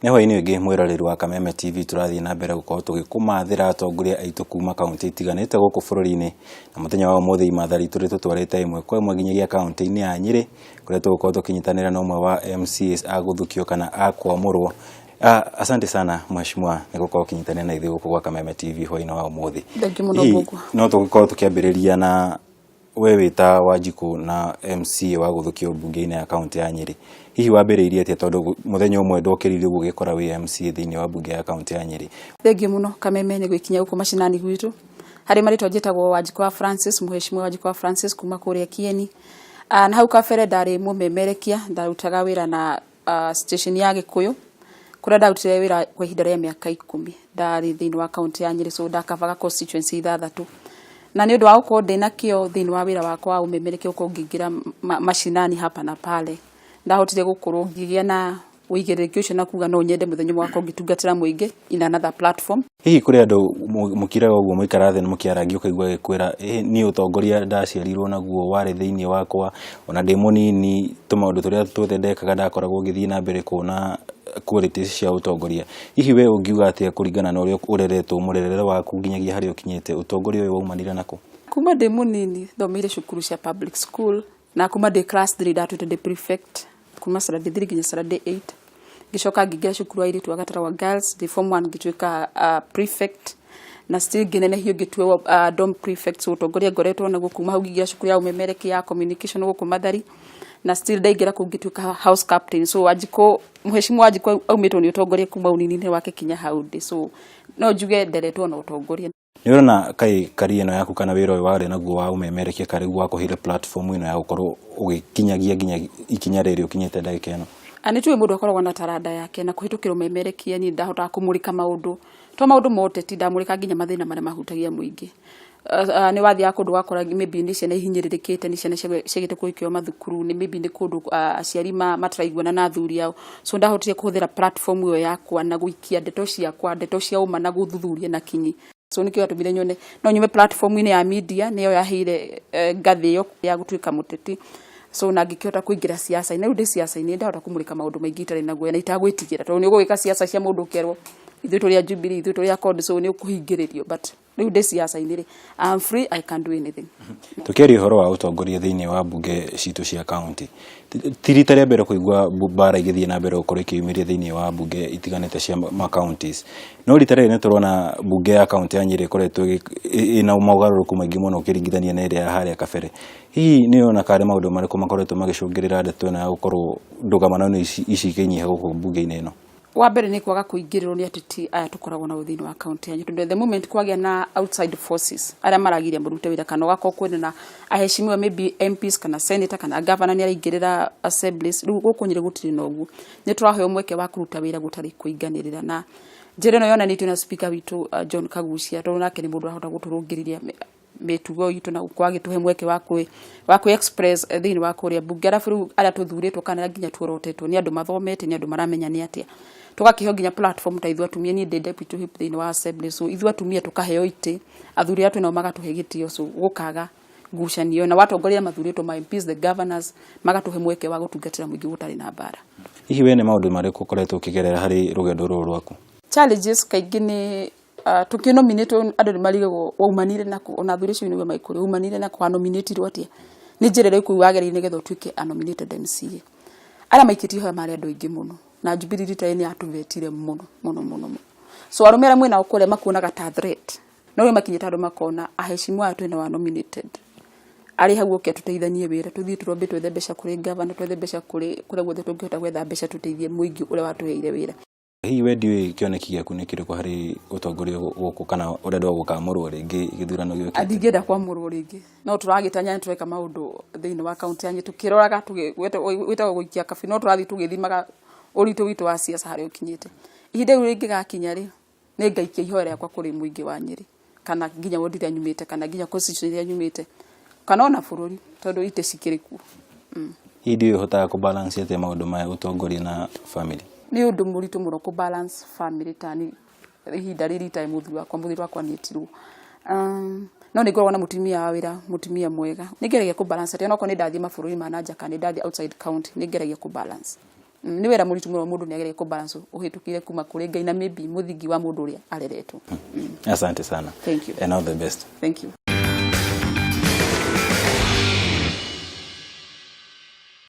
Nĩ Hwa-ini wengi mwiroreri wa Kameme TV turathie na mbere gukorwo tugikumathira atongoria aitu kuma kaunti itiganite guku bururi-ini na muthenya wa umuthi imathari turi tutwarite imwe kwa imwe nginyagia kaunti-ini ya Nyeri kuria tugukorwo tukinyitanira na umwe wa MCs aguthukio kana akwamurwo. Asante sana mheshimiwa ni gukorwo kinyitanira na ithuĩ guku kwa Kameme TV Hwa-ini wa umuthi. No tugukorwo tukiambiriria na we wita Wanjiku na MC wa guthukio mbunge-ini ya kaunti ya Nyeri. Hihi wambiriirie atia tondu muthenya umwe ndokiririe gugikora wi MC thiini wa mbunge ya kaunti ya Nyeri? Thengi muno Kameme ni gwikinya guku mashinani gwitu. Hari marito njitagwo Wanjiku wa Francis, mheshimiwa Wanjiku wa Francis kuma kuria Kieni. Na hau kabere ndari mumemerekia ndarutaga wira na station ya Gikuyu. Kuria ndarutire wira kwa ihinda ria miaka 10 ndari thiini wa kaunti ya Nyeri, so ndakavaga constituency ithathatu. Na ni undu wa gukorwo ndina kio thiini wa wira wakwa wa umemerekia uko ngingira mashinani hapa na pale, ndahotire gukorwo ngigia na uigiriki ucio na kuga no nyende muthenya wakwa ngitungatira muingi in another platform. Hihi kuri andu mukiraga uguo muikara thi mukiaragi ukaigua gikwira ni utongoria ndaciarirwo naguo wari thiini wakwa ona ndi munini tumaundu turia tuothe ndekaga ndakoragwo ngithii na mbere kuona qualities cia utongoria. Hihi we ungiuga atia kuringana na uria ureretwo murerere waku nginyagia hari ukinyite utongoria uyu waumanire nako? Kuma ndi munini thomire cukuru cia public school na kuma ndi class 3 ndatwite ndi prefect kuma Saturday 3 nginya Saturday 8. Gicoka ngingira cukuru airi twagatara wa girls the form 1 ngitwika prefect na still ginene hiyo gitwe dom prefect, so utongoria ngoretwo na gukuma hau ngingira cukuru ya umemereki ya communication guku Mathari na still ndaingira kungitwika house captain. So Wanjiku, mheshimiwa Wanjiku aumitwo ni utongoria kuma unini wake kinya hau ndi, so no njuge nderetwo na utongoria. Ni urona kai karieno yaku kana wira uyu wari naguo wa umemerekia kari gwakuhire platform ino ya gukorwo ugikinyagia nginya ikinya riri ukinyite ndagika ino? Anituwe mundu akoragwo na taranda yake na kuhitukira umemerekia ni ndahota kumurika maundu to maundu mote ti ndamurika nginya mathina maria mahutagia muingi. Ni wathi akundu wakora maybe ni ciana ihinyiririkite, ni ciana cegete kuikio mathukuru, ni maybe ni kundu aciari mataraiguana na athuri yao, so ndahotire kuhuthira platform iyo yakwa na guikia ndeto ciakwa, ndeto cia uma na guthuthuria na kinyi. So nikio atumire nyone no nyume platform ine ya media niyo yahire ngathi yo ya gutuika muteti, so na ngikihota kuingira siasa ine ndi siasa ine ndahota kumurika maundu maingi tari naguo na itagwitigira to ni ugwika siasa cia mundu kerwo ithu turia Jubilee ithu turia CORD, so ni ukuhingiririo, but riu ndi siasa ine I'm free, I can do anything. Tukeri horo wa utongoria thiini wa mbunge citu cia county tirita ria mbere kuigua bara igithie na mbere ukorwo ikiumiria thiini wa mbunge itiganite cia ma counties, no ritare ne turona mbunge ya county ya Nyeri koretwo ina umaugaruruku maingi muno ukiringithania na iria haria kabere. Hihi ni ona kare maundu mariku makoretwo magicungirira ndeto na gukorwo ndugamano ici kinyiha guku mbunge-ini ino? Wa mbere ni kwaga kuingirirwo ni atiti aya tukoragwo na uthini wa county ya Nyeri. The moment kwagia na outside forces aria maragiria murute wira kana gako kwene na aheshimiwa maybe MPs kana senator kana governor ni araingirira assemblies, riu guku Nyeri gutiri na uguo. Ni turahe umweke wa kuruta wira gutari kuinganirira na njire no yona nitu na speaker witu John Kagucia to nake ni mundu ahota guturungiriria metugo itu na kwagi tuhe mweke wa ku express thini wa kuria mbunge. Arafu riu aria tuthuritwo kana nginya tuorotetwo ni andu mathomete, ni andu maramenya ni atia tugakiho nginya platform ta ithu atumia ni deputy whip thini wa assembly, so ithu atumia tukaheo ite athuri atu no magatuhe gitio, so gukaga ngucanio na watongoria mathuritwo ma MPs the governors magatuhe mweke wa gutungatira muingi gutari na bara. Hihi we ni maundu mariku ukoretwo ukigerera hari rugendo ruru rwaku? Challenges kaingi ni tukinominate andu ni marigwo waumanire na ona athuri cio ni maikuri umanire na kwa nominate rwatia ni njirere ku wagerire nigetha tuike nominated MCA ara maikitio ha mari andu ingi muno na Jubilee rita ni atuvetire muno, so arumera mwena ukore makuonaga ta threat no we makinyita andu makona aheshimiwa atu ni wa nominated ari haguo ke tuteithanie wira tuthii turombe twethe mbeca kuri governor, twethe mbeca kuri guothe tungihota gwetha mbeca tuteithie muingi ule watuheire wira. Hihi we ndiwe kioneki giaku ni kiriku hari utongoria guku kana urendwa gukamurwo ringi githurano gioke? Athingenda kwamurwo ringi no turagitanya tweka maundu thiini wa county ya Nyeri tukiroraga witago guikia kabi no turathi tugithimaga uritu witu wa siasa hari ukinyite ihinde ringi gakinya ri ni ngaikia ihoya yakwa kuri muingi wa Nyeri kana nginya wodi ria nyumite kana nginya constitution ria nyumite kana ona bururi tondu ite cikiriku. Hihi ndiwe hotaga ku balance ate maundu maya utongoria na family? Ni undu muritu muno ku balance family tani ihinda riri time muthuri wakwa nitirwo no ni ngorwo na mutumia wa wira, mutumia mwega, ni ngeragia ku balance ate no ko ni ndathie mabururi ma nanja kana ndathie outside county ni ngeragia ku balance. Ni wera muritu muno mundu ni agere ko balance uhitukire kuma kuri Ngai na maybe muthingi wa mundu uria areretwo. Asante sana. Thank you. And all the best. Thank you.